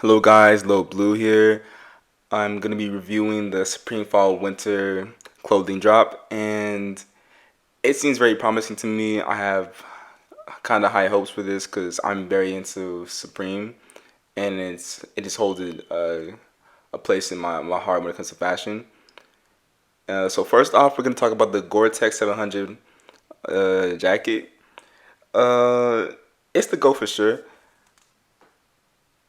Hello guys, Low Blue here. I'm gonna be reviewing the Supreme Fall Winter clothing drop, and it seems very promising to me. I have kind of high hopes for this because I'm very into Supreme, and it just holds a place in my heart when it comes to fashion. So first off, we're gonna talk about the Gore-Tex 700 jacket. Uh, it's the go for sure.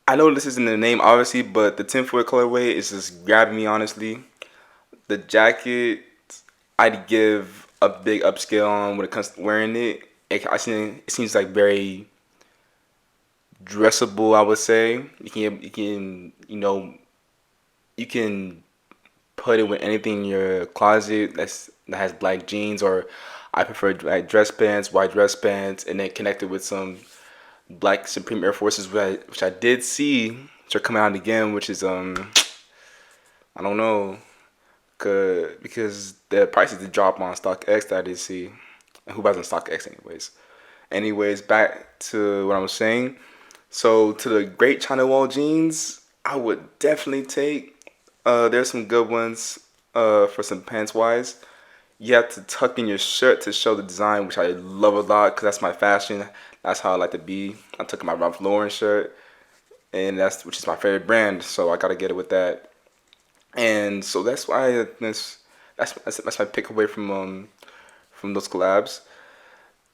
I know this isn't the name, obviously, but the tinfoil colorway is just grabbing me, honestly. The jacket, I'd give a big upscale on when it comes to wearing it. It seems like very dressable, I would say. You can put it with anything in your closet that has black jeans, or I prefer like dress pants, white dress pants, and then connect it with some black Supreme Air Forces, which I did see, which are coming out again, which is I don't know, because the prices did drop on StockX that I did see. And who buys on StockX anyways? Anyways, back to what I was saying. So to the Great China Wall jeans, I would definitely take. There's some good ones. For some pants wise, you have to tuck in your shirt to show the design, which I love a lot because that's my fashion. That's how I like to be. I took my Ralph Lauren shirt, and that's which is my favorite brand. So I gotta get it with that. And so that's why that's my pick away from those collabs.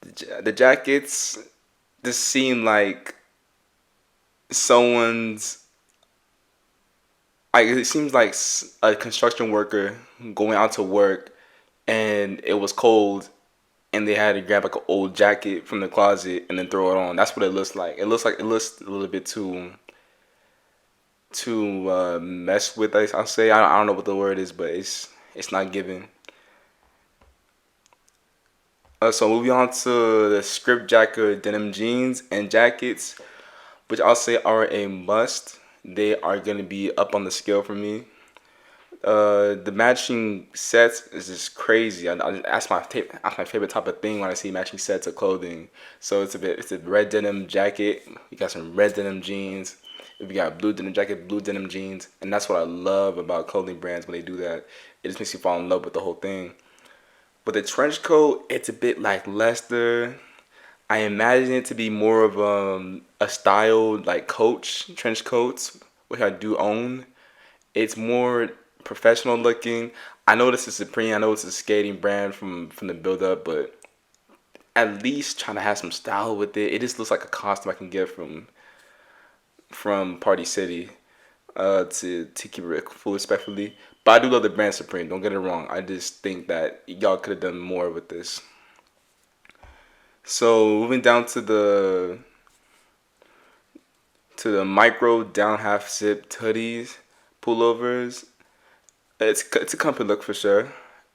The jackets just seem like someone's. It seems like a construction worker going out to work, and it was cold, and they had to grab like an old jacket from the closet and then throw it on. That's what it looks like. It looks a little bit too mess with. I'll say I don't know what the word is, but it's not given. So moving on to the script jacket denim jeans and jackets, which I'll say are a must. They are gonna be up on the scale for me. The matching sets is just crazy. That's my favorite type of thing when I see matching sets of clothing. So it's a red denim jacket. You got some red denim jeans. If you got blue denim jacket, blue denim jeans, and that's what I love about clothing brands when they do that. It just makes you fall in love with the whole thing. But the trench coat, it's a bit like Leicester. I imagine it to be more of a styled like Coach trench coats, which I do own. It's more professional looking. I know this is Supreme. I know it's a skating brand from the build up, but at least trying to have some style with it. It just looks like a costume I can get from Party City. To keep it full respectfully, but I do love the brand Supreme. Don't get it wrong. I just think that y'all could have done more with this. So moving down to the micro down half zip hoodies, pullovers. It's a comfy look for sure.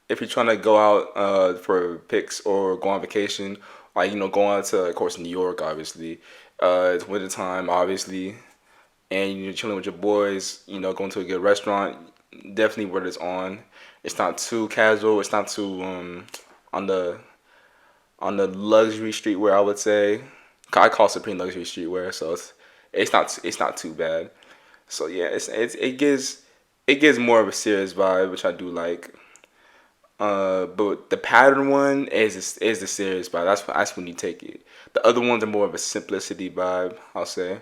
If you're trying to go out for pics or go on vacation, like go out to of course New York, obviously. It's winter time, obviously, and you're chilling with your boys. Going to a good restaurant. Definitely wear this on. It's not too casual. It's not too on the luxury streetwear, I would say. I call Supreme luxury streetwear, so it's not too bad. So yeah, it gives more of a serious vibe, which I do like. But the pattern one is the serious vibe. That's when you take it. The other ones are more of a simplicity vibe, I'll say.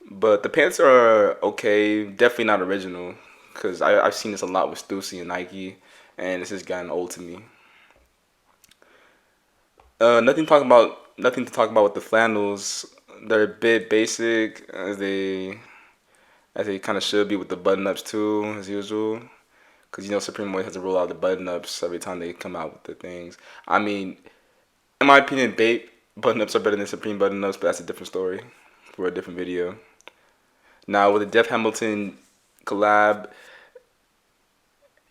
But the pants are okay. Definitely not original, because I've seen this a lot with Stussy and Nike, and this has gotten old to me. Nothing to talk about with the flannels. They're a bit basic as they kind of should be with the button ups too, as usual. Because Supreme always has to roll out the button ups every time they come out with the things. I mean, in my opinion, Bape button ups are better than Supreme button ups, but that's a different story for a different video. Now with the Def Hamilton collab,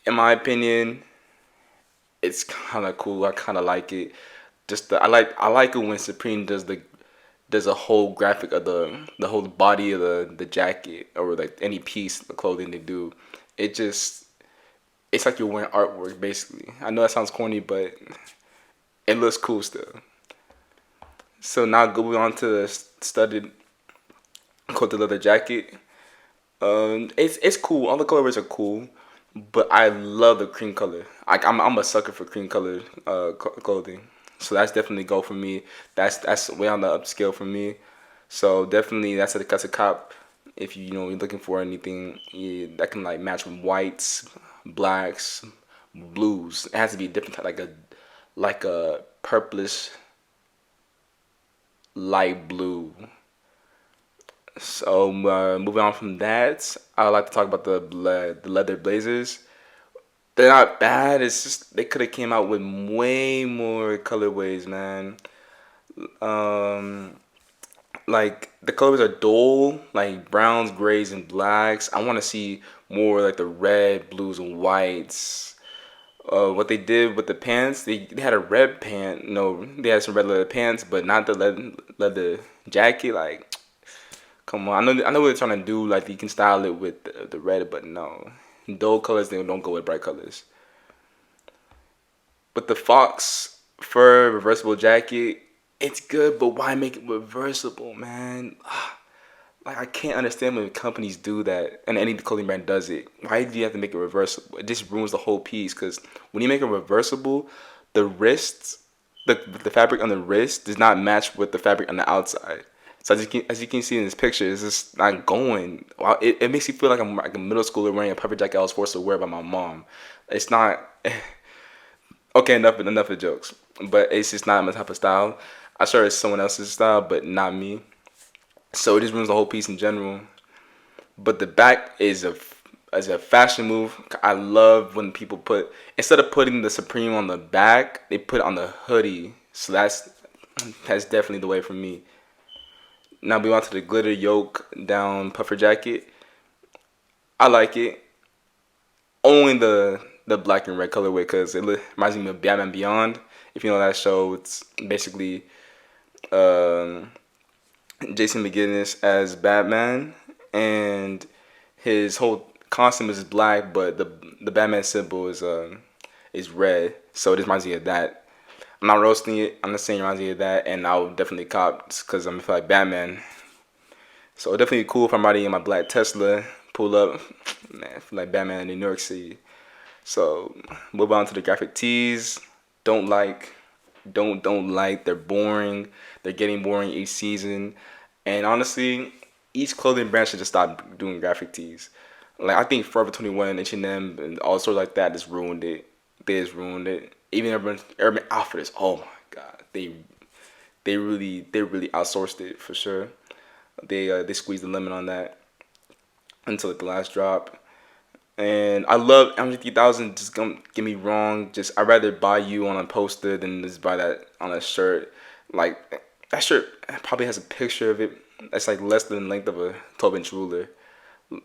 in my opinion, it's kind of cool. I kind of like it. I like it when Supreme does a whole graphic of the whole body of the jacket or like any piece of the clothing they do. It just it's like you're wearing artwork basically. I know that sounds corny, but it looks cool still. So now going on to the studded coat leather jacket. It's cool. All the colorways are cool, but I love the cream color. I'm a sucker for cream colored clothing, so that's definitely go for me. That's way on the upscale for me. So definitely that's a cop. If you know you're looking for anything that can like match with whites, blacks, blues. It has to be a different type, like a purplish light blue. So moving on from that, I would like to talk about the leather blazers. They're not bad. It's just they could have came out with way more colorways, man. Um, like the colors are dull, like browns, grays, and blacks. I want to see more like the red, blues, and whites. What they did with the pants, they had a red pant. No, they had some red leather pants, but not the leather jacket. Like, come on, I know what they're trying to do. Like, you can style it with the red, but no, dull colors they don't go with bright colors. But the fox fur reversible jacket, it's good, but why make it reversible, man? Like I can't understand when companies do that, and any clothing brand does it. Why do you have to make it reversible? It just ruins the whole piece. Because when you make it reversible, the wrists, the fabric on the wrist does not match with the fabric on the outside. So as you can see in this picture, it's just not going. Wow, it makes you feel like I'm like a middle schooler wearing a puffer jacket I was forced to wear by my mom. It's not okay. Enough of jokes, but it's just not my type of style. I'm sure it's someone else's style, but not me. So it just ruins the whole piece in general. But the back is a fashion move. I love when people put instead of putting the Supreme on the back, they put it on the hoodie. So that's definitely the way for me. Now we on to the glitter yoke down puffer jacket. I like it. Only the black and red colorway because reminds me of Batman Beyond. If you know that show, it's basically um, Jason McGinnis as Batman, and his whole costume is black, but the Batman symbol is red. So it reminds me of that. I'm not roasting it. I'm just saying it reminds me of that, and I would definitely cop because I'm feel like Batman. So definitely cool if I'm riding in my black Tesla, pull up, man, I feel like Batman in New York City. So move on to the graphic tees. Don't like, don't like. They're boring. They're getting boring each season. And honestly, each clothing brand should just stop doing graphic tees. Like I think Forever 21, H&M, and all sorts like that just ruined it. They just ruined it. Even Urban Outfitters. Oh my god, they really outsourced it for sure. They squeezed the limit on that until like the last drop. And I love M50,000. Just don't get me wrong. Just I'd rather buy you on a poster than just buy that on a shirt. Like that shirt probably has a picture of it that's like less than the length of a 12-inch ruler.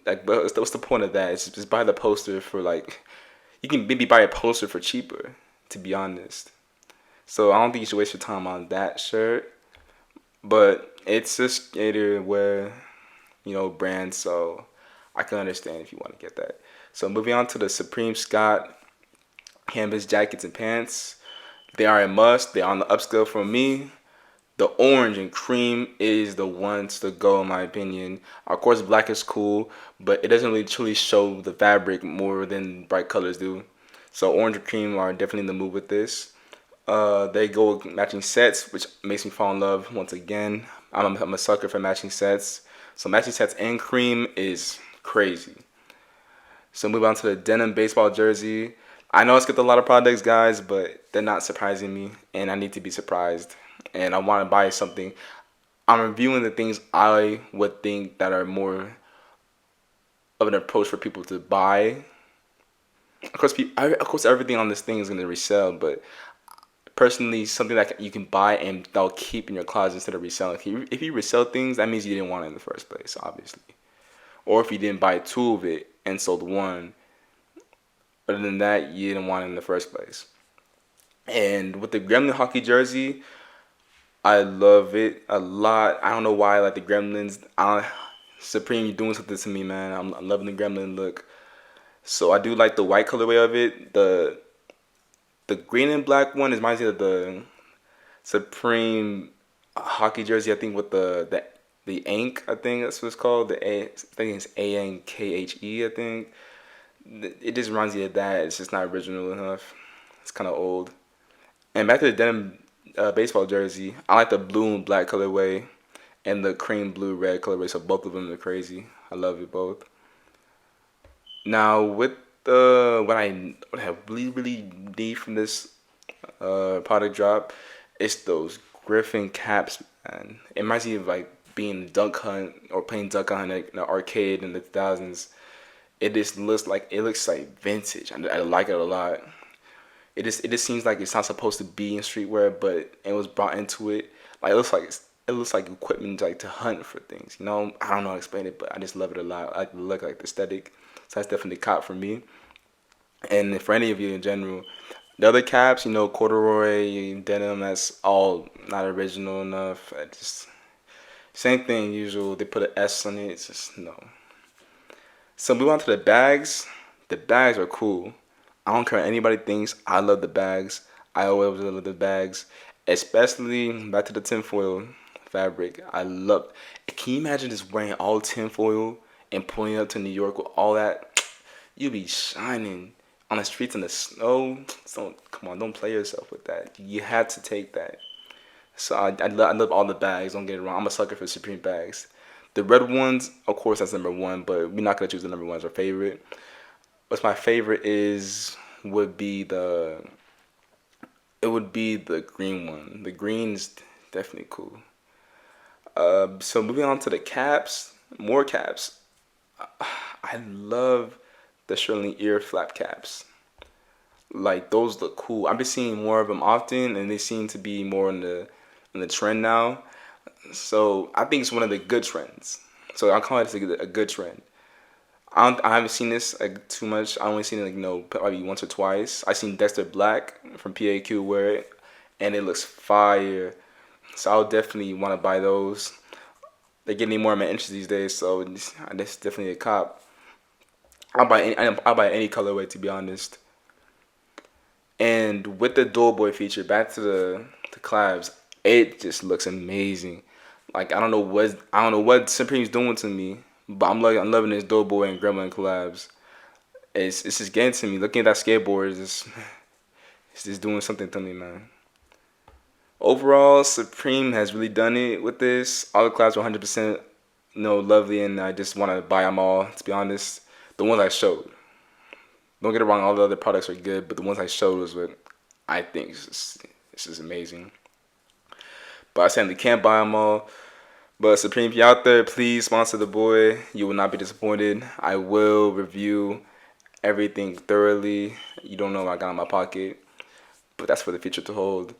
Like, but what's the point of that? It's just buy the poster for like you can maybe buy a poster for cheaper. To be honest, so I don't think you should waste your time on that shirt. But it's a skater wear, brand. So I can understand if you want to get that. So moving on to the Supreme Scott canvas jackets and pants. They are a must. They are on the upscale for me. The orange and cream is the ones to go in my opinion. Of course, black is cool, but it doesn't really truly show the fabric more than bright colors do. So orange and cream are definitely in the move with this. They go with matching sets, which makes me fall in love once again. I'm a sucker for matching sets. So matching sets and cream is crazy. So move on to the denim baseball jersey. I know I skipped a lot of products, guys, but they're not surprising me, and I need to be surprised. And I want to buy something. I'm reviewing the things I would think that are more of an approach for people to buy. Of course, everything on this thing is gonna resell, but personally, something that you can buy and that'll keep in your closet instead of reselling. If you resell things, that means you didn't want it in the first place, obviously. Or if you didn't buy two of it and sold one, other than that, you didn't want it in the first place. And with the Gremlin hockey jersey, I love it a lot. I don't know why I like the Gremlins. Supreme, you're doing something to me, man. I'm loving the Gremlin look. So I do like the white colorway of it. The green and black one reminds me of the Supreme hockey jersey. I think with the the Ank, I think that's what it's called. I think it's Ankhe. I think it just reminds you of that. It's just not original enough. It's kind of old. And back to the denim baseball jersey, I like the blue and black colorway and the cream blue red colorway. So both of them are crazy. I love it both. Now with the what I have really need from this product drop, it's those Griffin caps, man. It reminds me of like being Duck Hunt or playing Duck Hunt in the arcade in the 2000s. It looks like vintage. I like it a lot. It just seems like it's not supposed to be in streetwear, but it was brought into it. Like it looks like equipment like to hunt for things. You know, I don't know how to explain it, but I just love it a lot. I like the look, like the aesthetic. So that's definitely cop for me. And for any of you in general, the other caps, corduroy, denim, that's all not original enough. I just same thing usual. They put an S on it. It's just no. So move on to the bags. The bags are cool. I don't care what anybody thinks. I love the bags. I always love the bags, especially back to the tinfoil fabric. I love. Can you imagine just wearing all tinfoil and pulling up to New York with all that? You be shining on the streets in the snow. So come on, don't play yourself with that. You had to take that. So I love all the bags. Don't get it wrong. I'm a sucker for Supreme bags. The red ones, of course, that's number one. But we're not gonna choose the number one as our favorite. What's my favorite is would be the it would be the green one. The green's definitely cool. So moving on to the caps, more caps. I love the Shirley ear flap caps. Like those look cool. I've been seeing more of them often, and they seem to be more in the trend now. So I think it's one of the good trends. So I call it a good trend. I haven't seen this like too much. I only seen it like probably once or twice. I seen Dexter Black from PAQ wear it, and it looks fire. So I'll definitely want to buy those. They're getting more of my interest these days, so that's definitely a cop. I'll buy any colorway to be honest. And with the Doughboy feature, back to the collabs, it just looks amazing. Like I don't know what Supreme's doing to me, but I'm loving this Doughboy and Gremlin collabs. It's just getting to me. Looking at that skateboard is just it's just doing something to me, man. Overall, Supreme has really done it with this. All the collabs were 100% lovely, and I just want to buy them all. To be honest, the ones I showed. Don't get it wrong, all the other products are good, but the ones I showed was what I think is just amazing. But I certainly can't buy them all. But Supreme, if you out there, please sponsor the boy. You will not be disappointed. I will review everything thoroughly. You don't know what I got in my pocket, but that's for the future to hold.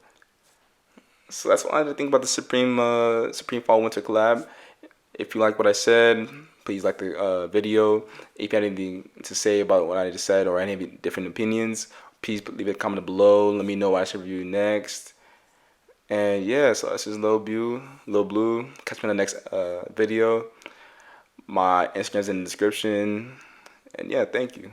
So that's what I had to think about the Supreme Fall Winter collab. If you like what I said, please like the video. If you have anything to say about what I just said or any different opinions, please leave a comment below. Let me know what I should review next. And yeah, so this is Lil Blue. Catch me in the next video. My Instagram's in the description. And yeah, thank you.